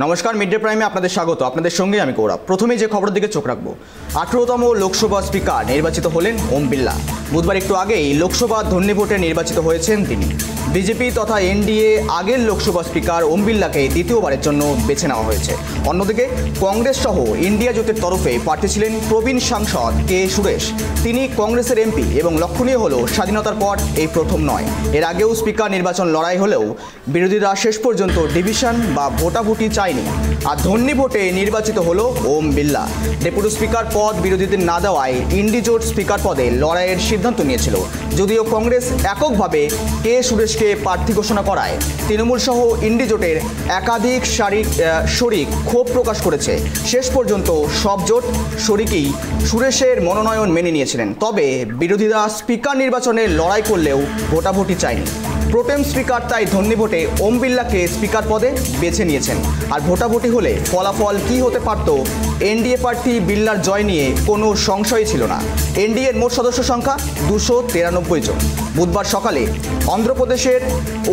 নমস্কার, mid day প্রাইমে আপনাদের স্বাগত। আপনাদের সঙ্গে আমি গৌরব। প্রথমেই যে খবরের দিকে চোখ রাখবো, 18তম লোকসভা স্পিকার নির্বাচিত হলেন ওম বিড়লা। বুধবার একটু আগেই লোকসভা ধ্বনি ভোটে নির্বাচিত হয়েছেন তিনি। বিজেপি তথা এনডিএ আগের লোকসভা স্পিকার ওম বিড়লাকে দ্বিতীয়বারের জন্য বেছে নেওয়া হয়েছে। অন্যদিকে কংগ্রেস সহ ইন্ডিয়া জোটের তরফে প্রার্থী ছিলেন প্রবীণ সাংসদ কে সুরেশ। তিনি কংগ্রেসের এমপি এবং লক্ষণীয় হলো স্বাধীনতার পর এই প্রথম নয়। এর আগেও স্পিকার নির্বাচন লড়াই হলেও বিরোধীরা শেষ পর্যন্ত ডিভিশন বা ভোটাভুটি চায়নি, আর ধ্বনি ভোটে নির্বাচিত হলো ওম বিড়লা। ডেপুটি স্পিকার পদ বিরোধীদের না দেওয়ায় ইন্ডি জোট স্পিকার পদে লড়াইয়ের সিদ্ধান্ত নিয়েছিল। যদিও কংগ্রেস এককভাবে কে সুরেশকে প্রার্থী ঘোষণা করায় তৃণমূল সহ ইন্ডি জোটের একাধিক শরিক ক্ষোভ প্রকাশ করেছে। শেষ পর্যন্ত সব জোট শরিকই সুরেশের মনোনয়ন মেনে নিয়েছিলেন। তবে বিরোধীরা স্পিকার নির্বাচনে লড়াই করলেও ভোটাভুটি চায়নি। প্রোটেম স্পিকার তাই ধ্বনি ভোটে ওম বিড়লাকে স্পিকার পদে বেছে নিয়েছেন। আর ভোটাভুটি হলে ফলাফল কী হতে পারত, এনডিএ প্রার্থী বিড়লার জয় নিয়ে কোনো সংশয় ছিল না। এনডিএর মোট সদস্য সংখ্যা 293 জন। বুধবার সকালে অন্ধ্রপ্রদেশের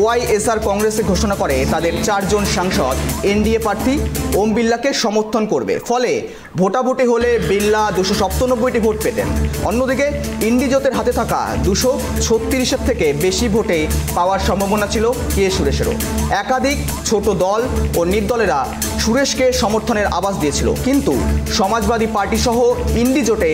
ওয়াইএসআর কংগ্রেসে ঘোষণা করে তাদের 4 জন সাংসদ এনডিএ প্রার্থী ওম বিড়লাকে সমর্থন করবে। ফলে ভোটাভুটি হলে বিড়লা 297টি ভোট পেতেন। অন্যদিকে ইন্ডি জোটের হাতে থাকা 236-এর থেকে বেশি ভোটে পাওয়ার সম্ভাবনা ছিল কে সুরেশেরও। একাধিক ছোট দল ও নির্দলেরা সুরেশকে সমর্থনের আভাস দিয়েছিল, কিন্তু সমাজবাদী পার্টি সহ ইন্ডি জোটে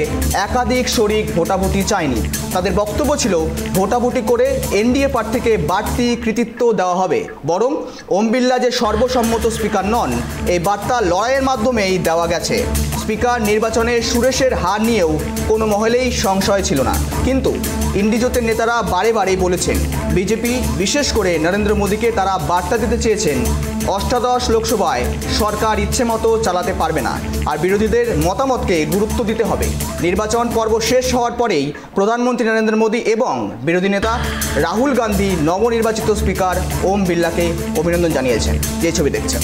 একাধিক শরিক ভোটাভুটি চায়নি। তাদের বক্তব্য ছিল ভোটাভুটি করে এনডিএ প্রার্থীকে বাড়তি কৃতিত্ব দেওয়া হবে, বরং ওম বিড়লা যে সর্বসম্মত স্পিকার নন এই বার্তা লড়াইয়ের মাধ্যমেই দেওয়া গেছে। স্পিকার নির্বাচনে সুরেশের হার নিয়েও কোনো মহলেই সংশয় ছিল না, কিন্তু ইন্ডি জোটের নেতারা বারে বারেই বলেছেন বিজেপি, বিশেষ করে নরেন্দ্র মোদীকে তারা বার্তা দিতে চেয়েছেন অষ্টাদশ লোকসভায় সরকার ইচ্ছে মতো চালাতে পারবে না, আর বিরোধীদের মতামতকে গুরুত্ব দিতে হবে। নির্বাচন পর্ব শেষ হওয়ার পরেই প্রধানমন্ত্রী নরেন্দ্র মোদী এবং বিরোধী নেতা রাহুল গান্ধী নবনির্বাচিত স্পিকার ওম বিড়লাকে অভিনন্দন জানিয়েছেন। যে ছবি দেখছেন।